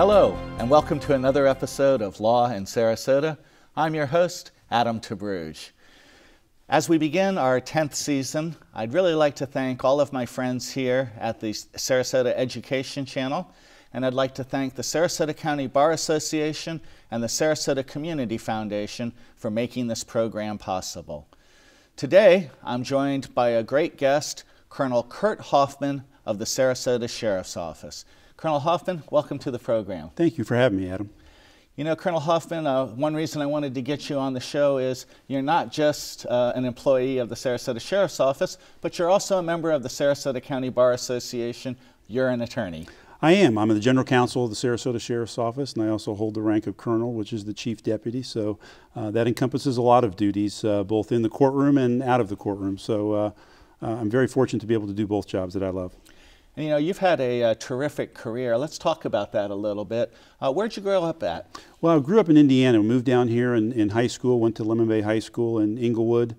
Hello, and welcome to another episode of Law in Sarasota. I'm your host, Adam Tabrouge. As we begin our 10th season, I'd really like to thank all of my friends here at the Sarasota Education Channel, and I'd like to thank the Sarasota County Bar Association and the Sarasota Community Foundation for making this program possible. Today, I'm joined by a great guest, Colonel Kurt Hoffman of the Sarasota Sheriff's Office. Colonel Hoffman, welcome to the program. Thank you for having me, Adam. You know, Colonel Hoffman, one reason I wanted to get you on the show is you're not just an employee of the Sarasota Sheriff's Office, but you're also a member of the Sarasota County Bar Association. You're an attorney. I am. I'm the General Counsel of the Sarasota Sheriff's Office, and I also hold the rank of Colonel, which is the Chief Deputy. So that encompasses a lot of duties, both in the courtroom and out of the courtroom. So I'm very fortunate to be able to do both jobs that I love. And, you know, you've had a terrific career. Let's talk about that a little bit. Where'd you grow up at? Well, I grew up in Indiana. Moved down here in high school, went to Lemon Bay High School in Inglewood,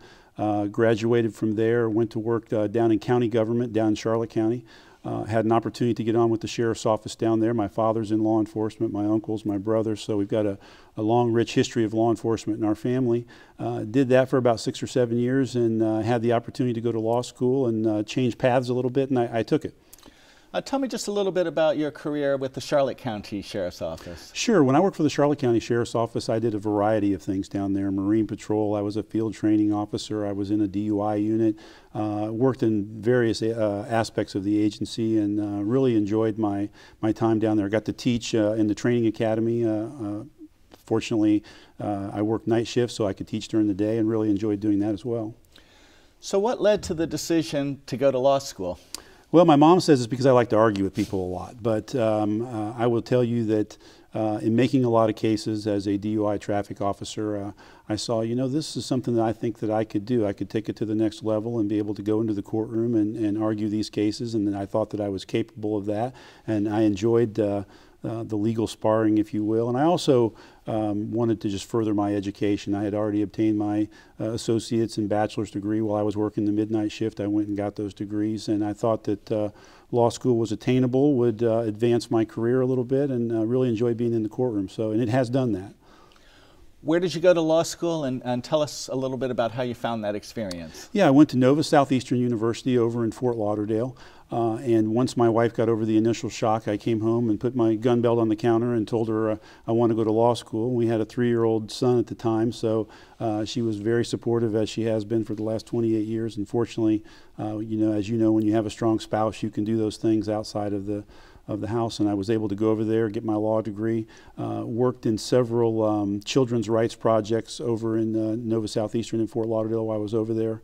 graduated from there, went to work down in county government, down in Charlotte County. Had an opportunity to get on with the Sheriff's Office down there. My father's in law enforcement, my uncles, my brothers, so we've got a long, rich history of law enforcement in our family. Did that for about 6 or 7 years and had the opportunity to go to law school and change paths a little bit, and I took it. Tell me just a little bit about your career with the Charlotte County Sheriff's Office. Sure. When I worked for the Charlotte County Sheriff's Office, I did a variety of things down there. Marine Patrol, I was a field training officer, I was in a DUI unit, worked in various aspects of the agency and really enjoyed my time down there. I got to teach in the training academy. Fortunately, I worked night shifts so I could teach during the day and really enjoyed doing that as well. So what led to the decision to go to law school? Well, my mom says it's because I like to argue with people a lot, but I will tell you that in making a lot of cases as a DUI traffic officer, I saw, you know, this is something that I think that I could do. I could take it to the next level and be able to go into the courtroom and argue these cases, and I thought that I was capable of that, and I enjoyed the legal sparring, if you will. And I also wanted to just further my education. I had already obtained my associate's and bachelor's degree while I was working the midnight shift. I went and got those degrees, and I thought that law school was attainable, would advance my career a little bit, and really enjoyed being in the courtroom. So, and it has done that. Where did you go to law school, and tell us a little bit about how you found that experience? Yeah, I went to Nova Southeastern University over in Fort Lauderdale. And once my wife got over the initial shock, I came home and put my gun belt on the counter and told her I want to go to law school. We had a 3-year-old son at the time, so she was very supportive, as she has been for the last 28 years. And fortunately, you know, as you know, when you have a strong spouse, you can do those things outside of the house, and I was able to go over there, get my law degree, worked in several children's rights projects over in Nova Southeastern in Fort Lauderdale while I was over there.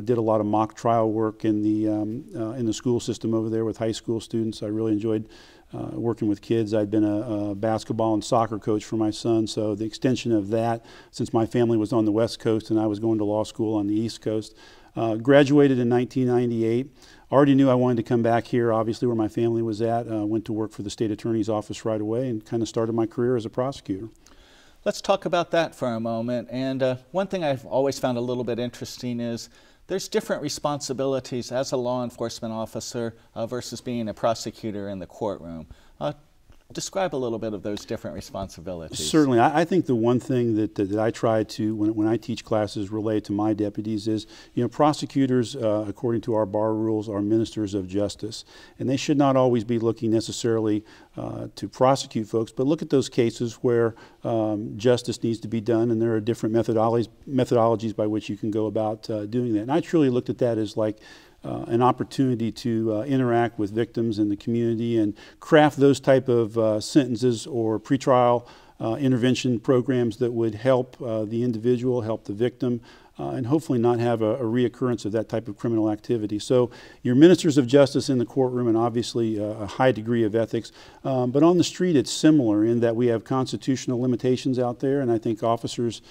Did a lot of mock trial work in the school system over there with high school students. I really enjoyed working with kids. I'd been a basketball and soccer coach for my son, so the extension of that, since my family was on the West Coast and I was going to law school on the East Coast. Graduated in 1998. Already knew I wanted to come back here, obviously, where my family was at. Went to work for the state attorney's office right away and kind of started my career as a prosecutor. Let's talk about that for a moment. And one thing I've always found a little bit interesting is there's different responsibilities as a law enforcement officer versus being a prosecutor in the courtroom. Describe a little bit of those different responsibilities. Certainly. I think the one thing that I try to, when I teach classes, relay to my deputies is, you know, prosecutors, according to our bar rules, are ministers of justice. And they should not always be looking necessarily to prosecute folks, but look at those cases where justice needs to be done, and there are different methodologies by which you can go about doing that. And I truly looked at that as like an opportunity to interact with victims in the community and craft those type of sentences or pretrial intervention programs that would help the individual, help the victim, and hopefully not have a reoccurrence of that type of criminal activity. So you're ministers of justice in the courtroom, and obviously a high degree of ethics. But on the street it's similar in that we have constitutional limitations out there, and I think officers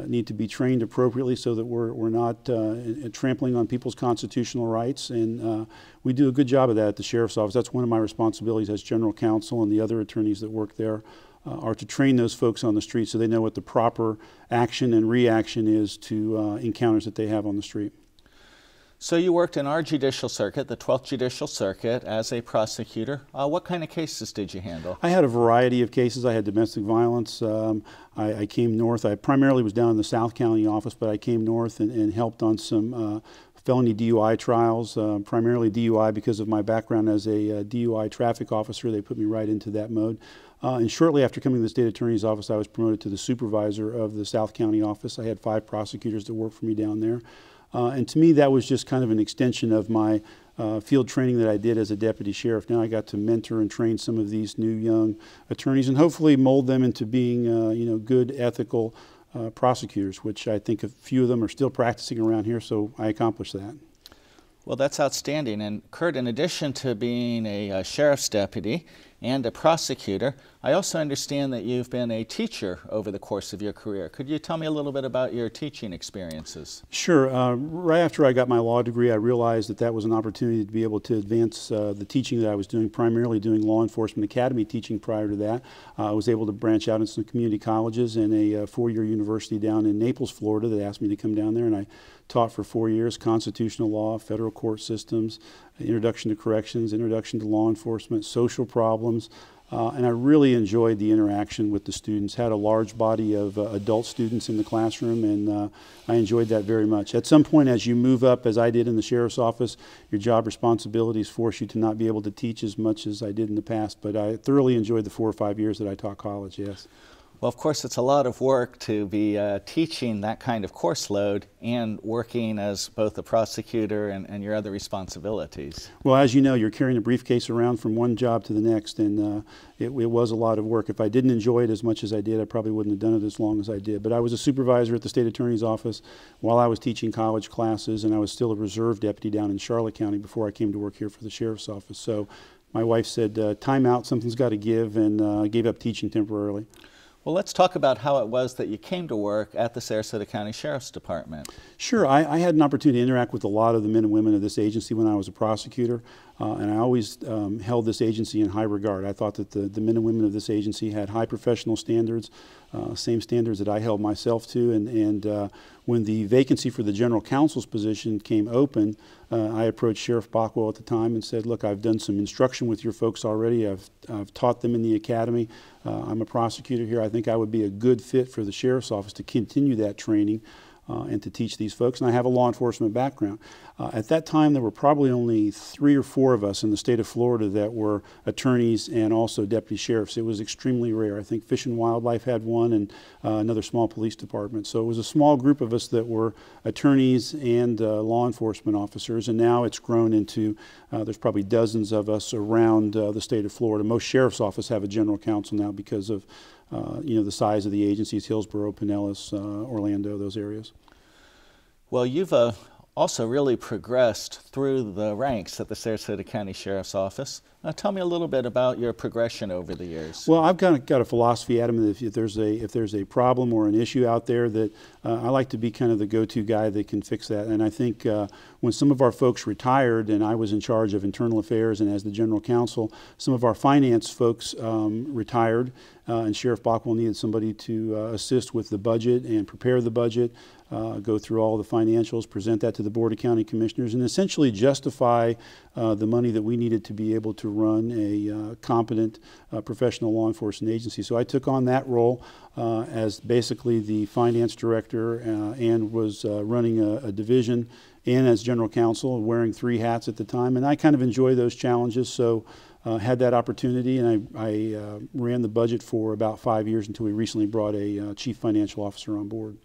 need to be trained appropriately so that we're not trampling on people's constitutional rights. And we do a good job of that at the Sheriff's Office. That's one of my responsibilities as General Counsel, and the other attorneys that work there are to train those folks on the street so they know what the proper action and reaction is to encounters that they have on the street. So you worked in our judicial circuit, the 12th Judicial Circuit, as a prosecutor. What kind of cases did you handle? I had a variety of cases. I had domestic violence. I came north. I primarily was down in the South County office, but I came north and helped on some felony DUI trials, primarily DUI because of my background as a DUI traffic officer. They put me right into that mode. And shortly after coming to the state attorney's office, I was promoted to the supervisor of the South County office. I had 5 prosecutors that worked for me down there. And to me, that was just kind of an extension of my field training that I did as a deputy sheriff. Now I got to mentor and train some of these new young attorneys and hopefully mold them into being good, ethical prosecutors, which I think a few of them are still practicing around here, so I accomplished that. Well, that's outstanding. And Kurt, in addition to being a sheriff's deputy and a prosecutor, I also understand that you've been a teacher over the course of your career. Could you tell me a little bit about your teaching experiences? Sure. Right after I got my law degree, I realized that that was an opportunity to be able to advance the teaching that I was doing, primarily doing law enforcement academy teaching prior to that. I was able to branch out into some community colleges and a 4-year university down in Naples, Florida that asked me to come down there, and I taught for 4 years constitutional law, federal court systems, introduction to corrections, introduction to law enforcement, social problems, and I really enjoyed the interaction with the students. Had a large body of adult students in the classroom, and I enjoyed that very much. At some point, as you move up, as I did in the sheriff's office, your job responsibilities force you to not be able to teach as much as I did in the past, but I thoroughly enjoyed the 4 or 5 years that I taught college, yes. Well, of course, it's a lot of work to be teaching that kind of course load and working as both a prosecutor and your other responsibilities. Well, as you know, you're carrying a briefcase around from one job to the next, and it was a lot of work. If I didn't enjoy it as much as I did, I probably wouldn't have done it as long as I did. But I was a supervisor at the state attorney's office while I was teaching college classes, and I was still a reserve deputy down in Charlotte County before I came to work here for the sheriff's office. So my wife said, time out, something's got to give, and gave up teaching temporarily. Well, let's talk about how it was that you came to work at the Sarasota County Sheriff's Department. Sure. I had an opportunity to interact with a lot of the men and women of this agency when I was a prosecutor, and I always held this agency in high regard. I thought that the men and women of this agency had high professional standards, same standards that I held myself to, and when the vacancy for the general counsel's position came open, I approached Sheriff Bockwell at the time and said, look, I've done some instruction with your folks already. I've taught them in the academy. I'm a prosecutor here. I think I would be a good fit for the sheriff's office to continue that training and to teach these folks. And I have a law enforcement background. At that time, there were probably only 3 or 4 of us in the state of Florida that were attorneys and also deputy sheriffs. It was extremely rare. I think Fish and Wildlife had one, and another small police department. So it was a small group of us that were attorneys and law enforcement officers, and now it's grown into, there's probably dozens of us around the state of Florida. Most sheriff's offices have a general counsel now because of the size of the agencies, Hillsborough, Pinellas, Orlando, those areas. Well, you've also really progressed through the ranks at the Sarasota County Sheriff's Office. Tell me a little bit about your progression over the years. Well, I've got a philosophy, Adam, that if there's a problem or an issue out there, that I like to be kind of the go-to guy that can fix that. And I think when some of our folks retired and I was in charge of internal affairs and as the general counsel, some of our finance folks retired, and Sheriff Bockwell needed somebody to assist with the budget and prepare the budget, go through all the financials, present that to the Board of County Commissioners, and essentially justify the money that we needed to be able to run a competent professional law enforcement agency. So I took on that role as basically the finance director and was running a division and as general counsel, wearing 3 hats at the time. And I kind of enjoy those challenges, so had that opportunity, and I ran the budget for about 5 years until we recently brought a chief financial officer on board.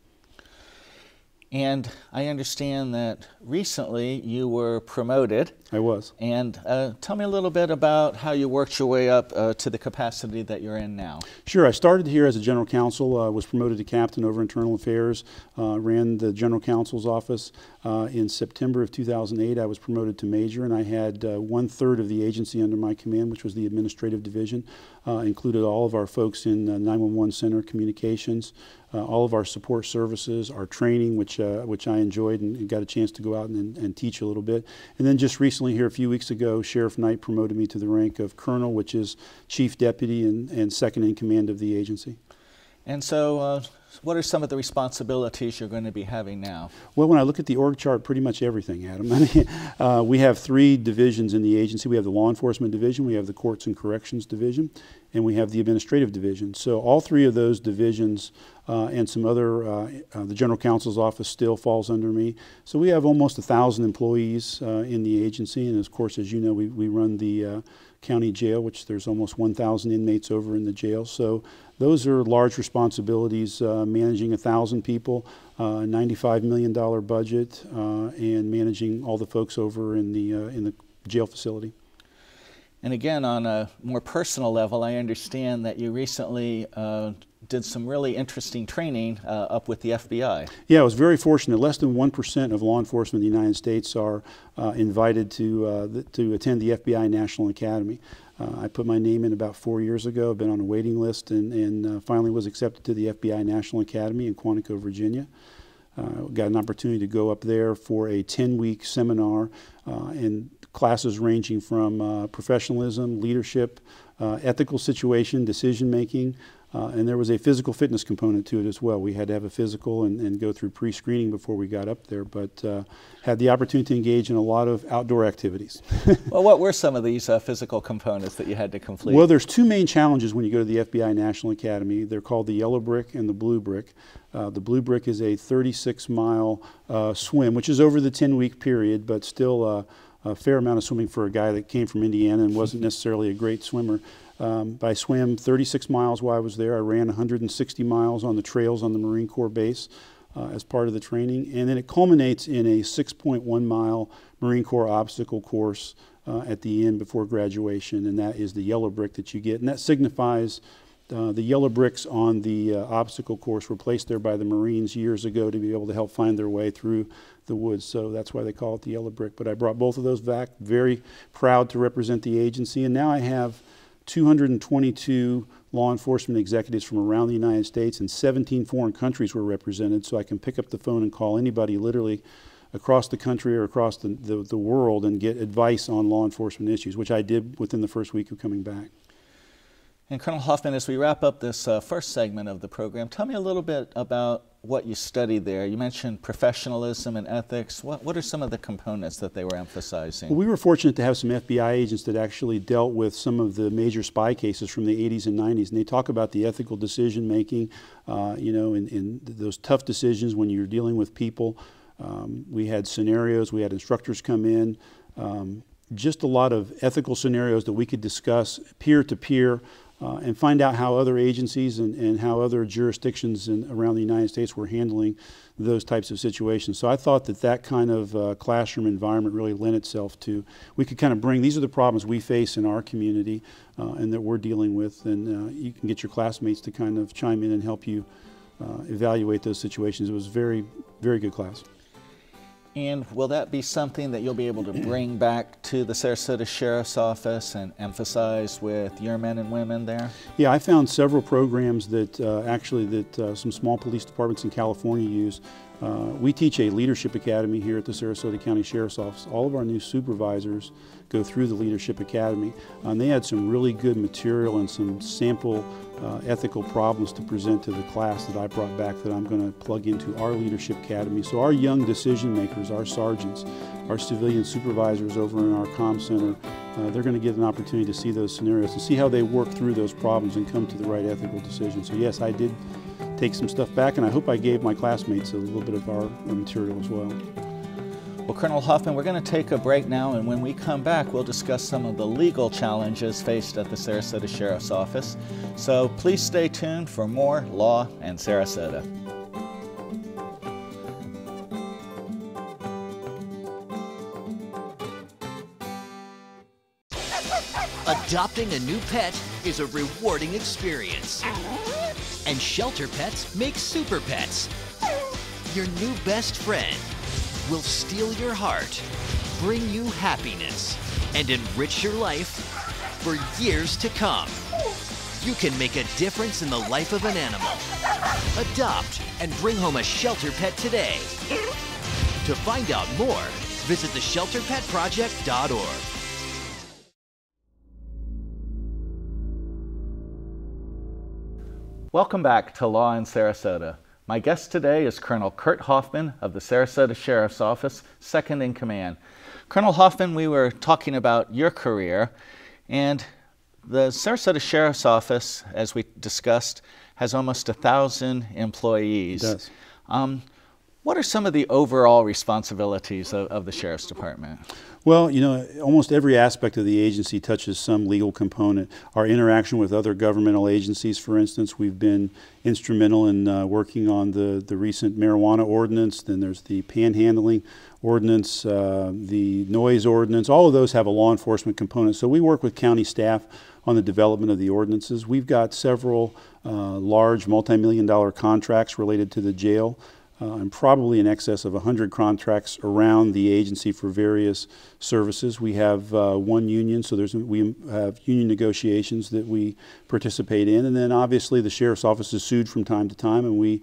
And I understand that recently you were promoted. I was. And tell me a little bit about how you worked your way up to the capacity that you're in now. Sure. I started here as a general counsel, was promoted to captain over internal affairs, ran the general counsel's office. In September of 2008, I was promoted to major, and I had 1/3 of the agency under my command, which was the administrative division. Included all of our folks in 911 center, communications, all of our support services, our training, which I enjoyed and got a chance to go out and teach a little bit. And then just recently here, a few weeks ago, Sheriff Knight promoted me to the rank of colonel, which is chief deputy and second in command of the agency. And so what are some of the responsibilities you're going to be having now? Well, when I look at the org chart, pretty much everything, Adam. I mean, we have 3 divisions in the agency. We have the Law Enforcement Division, we have the Courts and Corrections Division, and we have the Administrative Division. So all 3 of those divisions and some other, the General Counsel's office still falls under me. So we have almost 1,000 employees in the agency, and of course, as you know, we run the county jail, which there's almost 1,000 inmates over in the jail. So those are large responsibilities, managing 1,000 people, $95 million budget, and managing all the folks over in the jail facility. And again, on a more personal level, I understand that you recently did some really interesting training up with the FBI. Yeah, I was very fortunate. Less than 1% of law enforcement in the United States are invited to attend the FBI National Academy. I put my name in about 4 years ago. I've been on a waiting list and finally was accepted to the FBI National Academy in Quantico, Virginia. Got an opportunity to go up there for a 10-week seminar and classes ranging from professionalism, leadership, ethical situation, decision making, and there was a physical fitness component to it as well. We had to have a physical and go through pre-screening before we got up there, but had the opportunity to engage in a lot of outdoor activities. Well, what were some of these physical components that you had to complete? Well, there's 2 main challenges when you go to the FBI National Academy. They're called the yellow brick and the blue brick. The blue brick is a 36-mile swim, which is over the 10-week period, but still a fair amount of swimming for a guy that came from Indiana and wasn't necessarily a great swimmer. I swam 36 miles while I was there. I ran 160 miles on the trails on the Marine Corps base as part of the training. And then it culminates in a 6.1-mile Marine Corps obstacle course at the end before graduation, and that is the yellow brick that you get. And that signifies the yellow bricks on the obstacle course were placed there by the Marines years ago to be able to help find their way through the woods. So that's why they call it the yellow brick. But I brought both of those back, very proud to represent the agency. And now I have 222 law enforcement executives from around the United States, and 17 foreign countries were represented, so I can pick up the phone and call anybody literally across the country or across the world and get advice on law enforcement issues, which I did within the first week of coming back. And Colonel Hoffman, as we wrap up this first segment of the program, tell me a little bit about what you studied there. You mentioned professionalism and ethics. What are some of the components that they were emphasizing? Well, we were fortunate to have some FBI agents that actually dealt with some of the major spy cases from the 80s and 90s, and they talk about the ethical decision making, you know, in those tough decisions when you're dealing with people. We had scenarios, we had instructors come in, just a lot of ethical scenarios that we could discuss peer to peer. And find out how other agencies and how other jurisdictions around the United States were handling those types of situations. So I thought that kind of classroom environment really lent itself to, we could kind of bring, these are the problems we face in our community and that we're dealing with, and you can get your classmates to kind of chime in and help you evaluate those situations. It was a very, very good class. And will that be something that you'll be able to bring back to the Sarasota Sheriff's Office and emphasize with your men and women there? Yeah, I found several programs that some small police departments in California use. We teach a leadership academy here at the Sarasota County Sheriff's Office. All of our new supervisors go through the leadership academy. And they had some really good material and some sample ethical problems to present to the class that I brought back that I'm going to plug into our leadership academy. So our young decision makers, our sergeants, our civilian supervisors over in our comm center, they're going to get an opportunity to see those scenarios and see how they work through those problems and come to the right ethical decision. So yes, I did take some stuff back, and I hope I gave my classmates a little bit of our material as well. Well, Colonel Hoffman, we're going to take a break now, and when we come back, we'll discuss some of the legal challenges faced at the Sarasota Sheriff's Office. So please stay tuned for more Law and Sarasota. Adopting a new pet is a rewarding experience. And shelter pets make super pets. Your new best friend will steal your heart, bring you happiness, and enrich your life for years to come. You can make a difference in the life of an animal. Adopt and bring home a shelter pet today. To find out more, visit theshelterpetproject.org. Welcome back to Law in Sarasota. My guest today is Colonel Kurt Hoffman of the Sarasota Sheriff's Office, second in command. Colonel Hoffman, we were talking about your career, and the Sarasota Sheriff's Office, as we discussed, has almost 1,000 employees. It does. What are some of the overall responsibilities of the Sheriff's Department? Well, you know, almost every aspect of the agency touches some legal component. Our interaction with other governmental agencies, for instance, we've been instrumental in working on the recent marijuana ordinance. Then there's the panhandling ordinance, the noise ordinance. All of those have a law enforcement component. So we work with county staff on the development of the ordinances. We've got several large multi-million-dollar contracts related to the jail. And probably in excess of 100 contracts around the agency for various services. We have one union, so we have union negotiations that we participate in, and then obviously the Sheriff's Office is sued from time to time, and we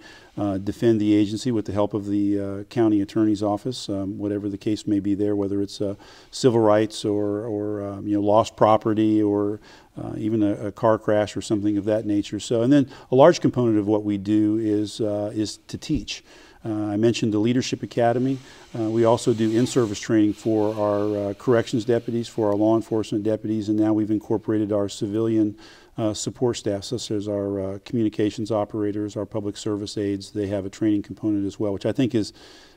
defend the agency with the help of the County Attorney's Office, whatever the case may be there, whether it's civil rights or you know, lost property or even a car crash or something of that nature. So, and then a large component of what we do is to teach. I mentioned the Leadership Academy. We also do in-service training for our corrections deputies, for our law enforcement deputies, and now we've incorporated our civilian support staff, such as our communications operators, our public service aides. They have a training component as well, which I think is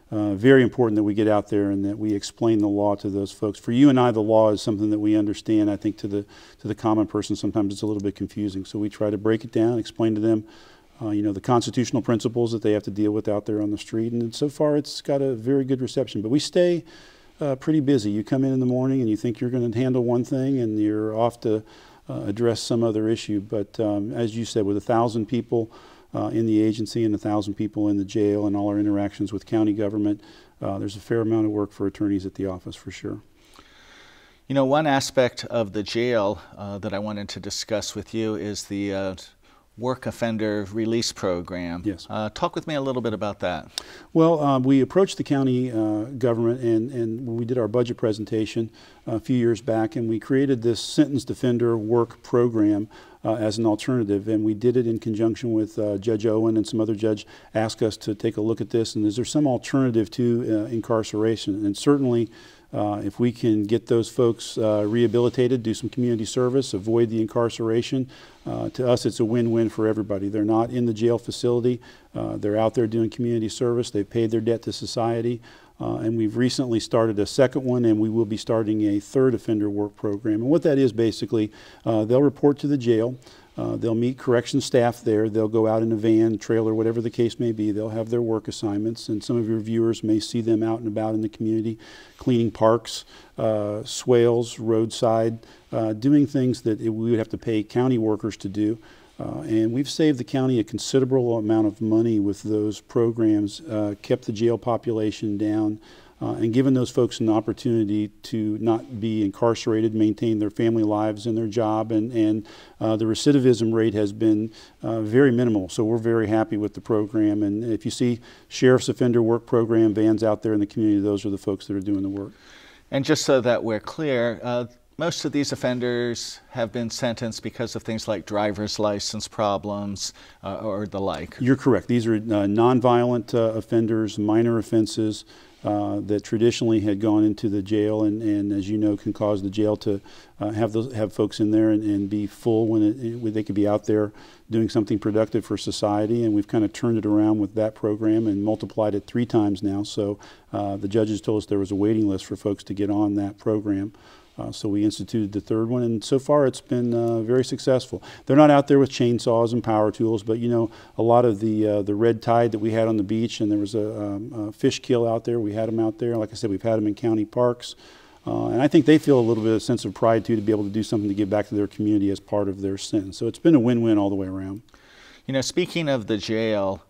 very important that we get out there and that we explain the law to those folks. For you and I, the law is something that we understand. I think to the common person, sometimes it's a little bit confusing. So we try to break it down, explain to them you know, the constitutional principles that they have to deal with out there on the street, and so far it's got a very good reception. But we stay pretty busy. You come in the morning and you think you're going to handle one thing and you're off to address some other issue. But as you said, with 1,000 people in the agency and 1,000 people in the jail and all our interactions with county government, there's a fair amount of work for attorneys at the office for sure. You know, one aspect of the jail that I wanted to discuss with you is the work offender release program. Yes. Talk with me a little bit about that. Well, we approached the county government and when we did our budget presentation a few years back, and we created this sentenced offender work program as an alternative, and we did it in conjunction with Judge Owen, and some other judge asked us to take a look at this, and is there some alternative to incarceration? And certainly if we can get those folks rehabilitated, do some community service, avoid the incarceration, to us it's a win-win for everybody. They're not in the jail facility, they're out there doing community service, they've paid their debt to society, and we've recently started a second one, and we will be starting a third offender work program. And what that is basically, they'll report to the jail. They'll meet corrections staff there. They'll go out in a van, trailer, whatever the case may be. They'll have their work assignments, and some of your viewers may see them out and about in the community, cleaning parks, swales, roadside, doing things that we would have to pay county workers to do. And we've saved the county a considerable amount of money with those programs, kept the jail population down, and given those folks an opportunity to not be incarcerated, maintain their family lives and their job, and the recidivism rate has been very minimal. So we're very happy with the program, and if you see Sheriff's Offender Work Program vans out there in the community, those are the folks that are doing the work. And just so that we're clear, most of these offenders have been sentenced because of things like driver's license problems or the like. You're correct. These are nonviolent offenders, minor offenses that traditionally had gone into the jail, and as you know, can cause the jail to have folks in there and be full when they could be out there doing something productive for society. And we've kind of turned it around with that program and multiplied it 3 times now. So the judges told us there was a waiting list for folks to get on that program. So we instituted the third one, and so far it's been very successful. They're not out there with chainsaws and power tools, but you know, a lot of the red tide that we had on the beach, and there was a fish kill out there, we had them out there. Like I said, we've had them in county parks, and I think they feel a little bit of a sense of pride too, to be able to do something to give back to their community as part of their sentence. So it's been a win-win all the way around. You know, speaking of the jail,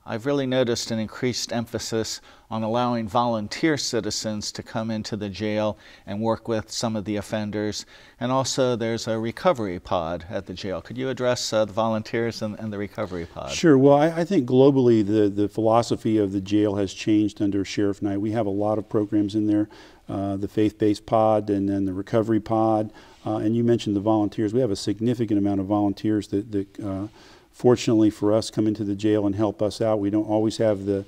I've really noticed an increased emphasis on allowing volunteer citizens to come into the jail and work with some of the offenders. And also there's a recovery pod at the jail. Could you address the volunteers and the recovery pod? Sure. Well, I think globally the philosophy of the jail has changed under Sheriff Knight. We have a lot of programs in there, the faith-based pod and then the recovery pod. And you mentioned the volunteers. We have a significant amount of volunteers that fortunately for us, come into the jail and help us out. We don't always have the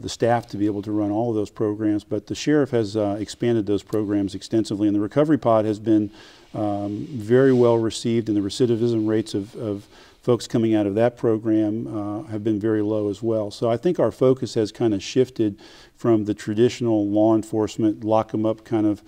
staff to be able to run all of those programs, but the sheriff has expanded those programs extensively, and the recovery pod has been very well received, and the recidivism rates of folks coming out of that program have been very low as well. So I think our focus has kind of shifted from the traditional law enforcement, lock them up kind of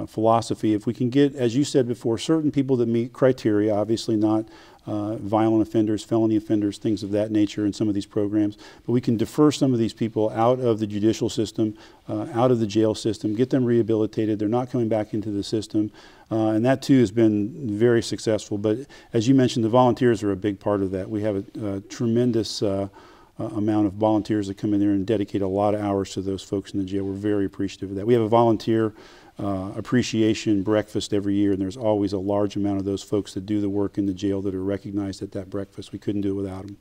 philosophy. If we can get, as you said before, certain people that meet criteria, obviously not violent offenders, felony offenders, things of that nature in some of these programs, but we can defer some of these people out of the judicial system, out of the jail system, get them rehabilitated. They're not coming back into the system, and that too has been very successful. But as you mentioned, the volunteers are a big part of that. We have a tremendous amount of volunteers that come in there and dedicate a lot of hours to those folks in the jail. We're very appreciative of that. We have a volunteer appreciation breakfast every year, and there's always a large amount of those folks that do the work in the jail that are recognized at that breakfast. We couldn't do it without them.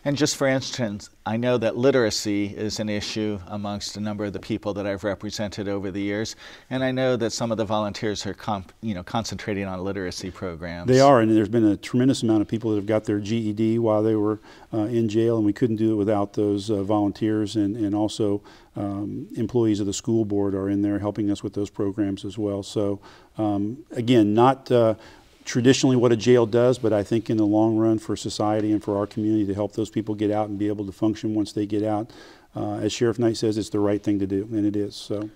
And just for instance, I know that literacy is an issue amongst a number of the people that I've represented over the years, and I know that some of the volunteers are concentrating on literacy programs. They are, and there's been a tremendous amount of people that have got their GED while they were in jail, and we couldn't do it without those volunteers, and also employees of the school board are in there helping us with those programs as well. So again, not traditionally what a jail does, but I think in the long run for society and for our community to help those people get out and be able to function once they get out, as Sheriff Knight says, it's the right thing to do, and it is. So.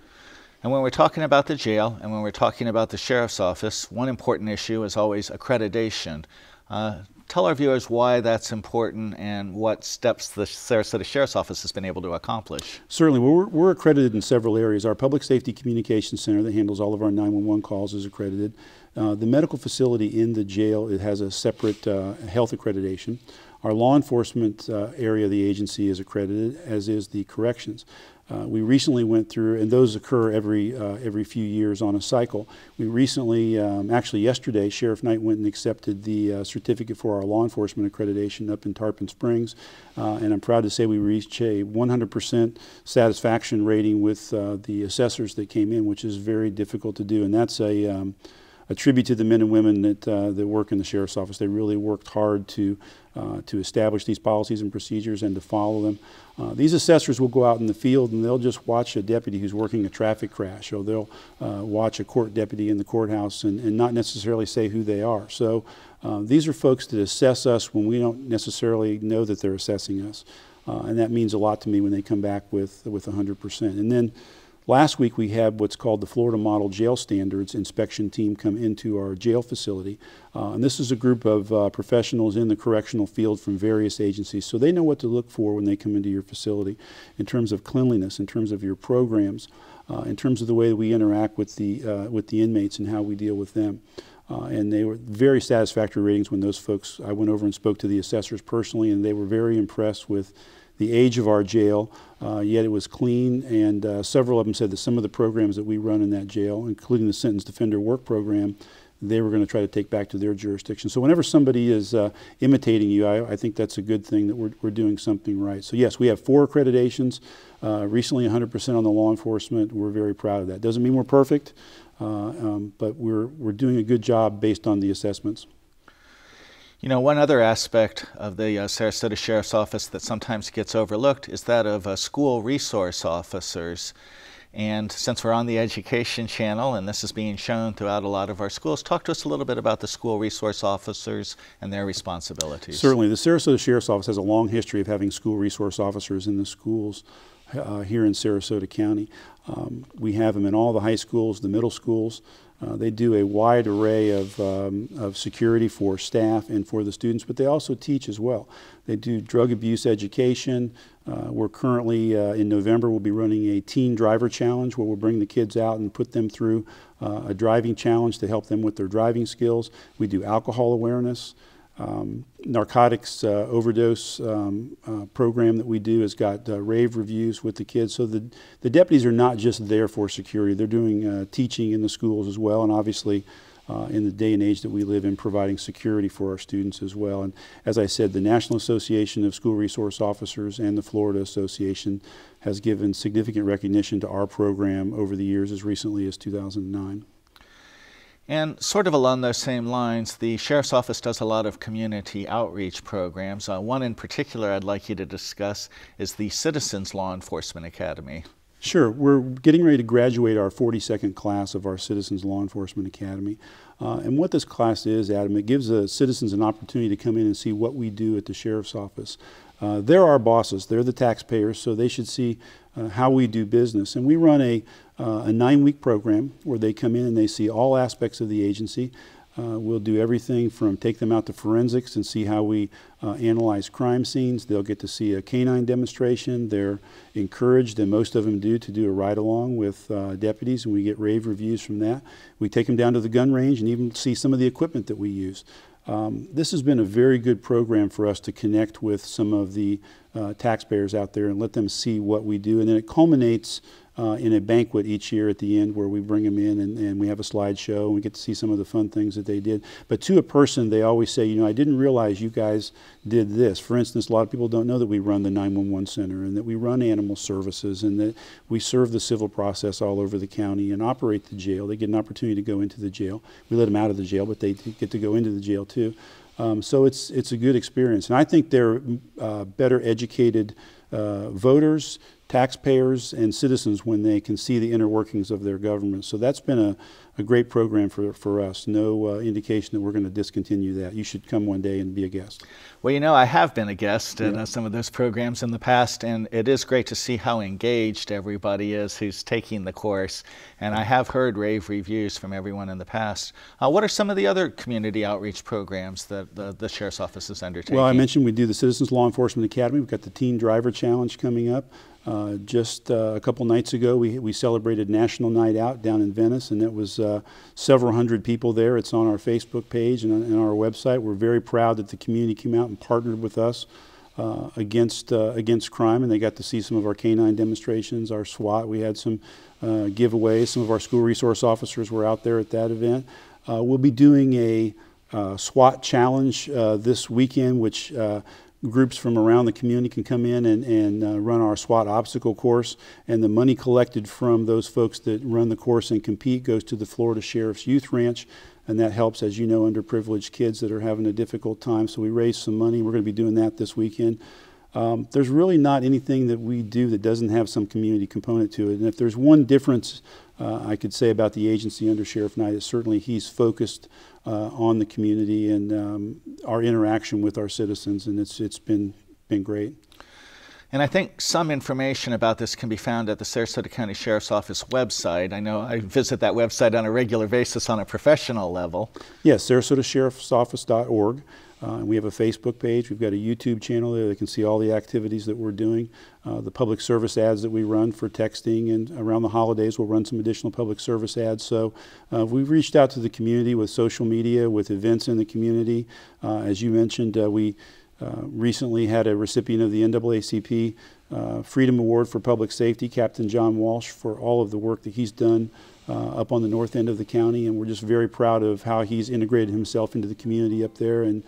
And when we're talking about the jail and when we're talking about the sheriff's office, one important issue is always accreditation. Tell our viewers why that's important and what steps the Sarasota Sheriff's Office has been able to accomplish. Certainly. Well, we're accredited in several areas. Our Public Safety Communications Center that handles all of our 911 calls is accredited. The medical facility in the jail, it has a separate health accreditation. Our law enforcement area of the agency is accredited, as is the corrections. We recently went through, and those occur every few years on a cycle. We recently, actually yesterday, Sheriff Knight went and accepted the certificate for our law enforcement accreditation up in Tarpon Springs, and I'm proud to say we reached a 100% satisfaction rating with the assessors that came in, which is very difficult to do, and that's a tribute to the men and women that work in the Sheriff's Office. They really worked hard to establish these policies and procedures and to follow them. These assessors will go out in the field and they'll just watch a deputy who's working a traffic crash, or they'll watch a court deputy in the courthouse and not necessarily say who they are. So these are folks that assess us when we don't necessarily know that they're assessing us. And that means a lot to me when they come back with 100%. And then last week we had what's called the Florida Model Jail Standards inspection team come into our jail facility. And this is a group of professionals in the correctional field from various agencies. So they know what to look for when they come into your facility in terms of cleanliness, in terms of your programs, in terms of the way that we interact with the inmates and how we deal with them. And they were very satisfactory ratings when those folks, I went over and spoke to the assessors personally, and they were very impressed with the age of our jail, yet it was clean, and several of them said that some of the programs that we run in that jail, including the Sentence Defender Work Program, they were going to try to take back to their jurisdiction. So whenever somebody is imitating you, I think that's a good thing that we're doing something right. So yes, we have 4 accreditations, recently 100% on the law enforcement. We're very proud of that. Doesn't mean we're perfect, but we're doing a good job based on the assessments. You know, one other aspect of the Sarasota Sheriff's Office that sometimes gets overlooked is that of school resource officers. And since we're on the education channel and this is being shown throughout a lot of our schools, talk to us a little bit about the school resource officers and their responsibilities. Certainly. The Sarasota Sheriff's Office has a long history of having school resource officers in the schools here in Sarasota County. We have them in all the high schools, the middle schools. They do a wide array of security for staff and for the students, but they also teach as well. They do drug abuse education. We're currently, in November, we'll be running a teen driver challenge where we'll bring the kids out and put them through a driving challenge to help them with their driving skills. We do alcohol awareness. Narcotics overdose program that we do has got rave reviews with the kids. So the deputies are not just there for security. They're doing teaching in the schools as well, and obviously in the day and age that we live in, providing security for our students as well. And as I said, the National Association of School Resource Officers and the Florida Association has given significant recognition to our program over the years, as recently as 2009. And sort of along those same lines, the Sheriff's Office does a lot of community outreach programs. One in particular I'd like you to discuss is the Citizens Law Enforcement Academy. Sure. We're getting ready to graduate our 42nd class of our Citizens Law Enforcement Academy. And what this class is, Adam, it gives citizens an opportunity to come in and see what we do at the Sheriff's Office. They're our bosses. They're the taxpayers, so they should see how we do business. And we run a 9-week program where they come in and they see all aspects of the agency. We'll do everything from take them out to forensics and see how we analyze crime scenes. They'll get to see a canine demonstration. They're encouraged, and most of them do, to do a ride-along with deputies, and we get rave reviews from that. We take them down to the gun range and even see some of the equipment that we use. This has been a very good program for us to connect with some of the taxpayers out there and let them see what we do. And then it culminates in a banquet each year at the end where we bring them in and we have a slideshow and we get to see some of the fun things that they did. But to a person, they always say, you know, I didn't realize you guys did this. For instance, a lot of people don't know that we run the 911 center and that we run animal services and that we serve the civil process all over the county and operate the jail. They get an opportunity to go into the jail. We let them out of the jail, but they get to go into the jail too. So it's a good experience. And I think they're better educated voters, taxpayers, and citizens when they can see the inner workings of their government. So that's been a great program for us. No indication that we're going to discontinue that. You should come one day and be a guest. Well, you know, I have been a guest in some of those programs in the past, and it is great to see how engaged everybody is who's taking the course. And I have heard rave reviews from everyone in the past. What are some of the other community outreach programs that the Sheriff's Office is undertaking? Well, I mentioned we do the Citizens Law Enforcement Academy. We've got the Teen Driver Challenge coming up. Just a couple nights ago, we celebrated National Night Out down in Venice, and that was several hundred people there. It's on our Facebook page and on our website. We're very proud that the community came out and partnered with us against crime, and they got to see some of our canine demonstrations, our SWAT. We had some giveaways. Some of our school resource officers were out there at that event. We'll be doing a SWAT challenge this weekend, which groups from around the community can come in and run our SWAT obstacle course, and the money collected from those folks that run the course and compete goes to the Florida Sheriff's Youth Ranch, and that helps, as you know, underprivileged kids that are having a difficult time. So we raised some money. We're going to be doing that this weekend. There's really not anything that we do that doesn't have some community component to it, and if there's one difference I could say about the agency under Sheriff Knight, is certainly he's focused on the community and our interaction with our citizens, and it's been great. And I think some information about this can be found at the Sarasota County Sheriff's Office website. I know I visit that website on a regular basis on a professional level. Yes, SarasotaSheriff'sOffice.org. We have a Facebook page. We've got a YouTube channel there. They can see all the activities that we're doing. The public service ads that we run for texting, and around the holidays we'll run some additional public service ads. So we've reached out to the community with social media, with events in the community. As you mentioned, we recently had a recipient of the NAACP Freedom Award for Public Safety, Captain John Walsh, for all of the work that he's done up on the north end of the county, and we're just very proud of how he's integrated himself into the community up there, and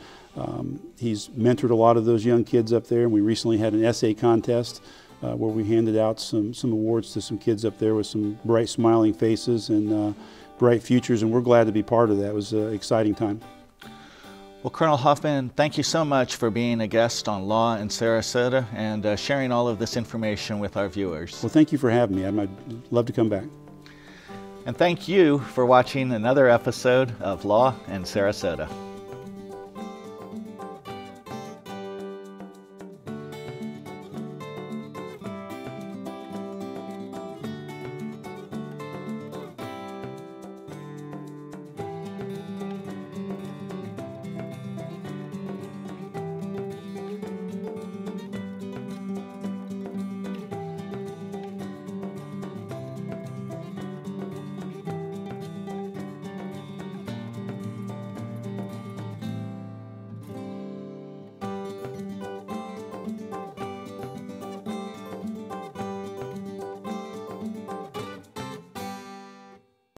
he's mentored a lot of those young kids up there. And we recently had an essay contest where we handed out some awards to some kids up there with some bright smiling faces and bright futures, and we're glad to be part of that. It was an exciting time. Well, Colonel Hoffman, thank you so much for being a guest on Law in Sarasota and sharing all of this information with our viewers. Well, thank you for having me. I'd love to come back. And thank you for watching another episode of Law in Sarasota.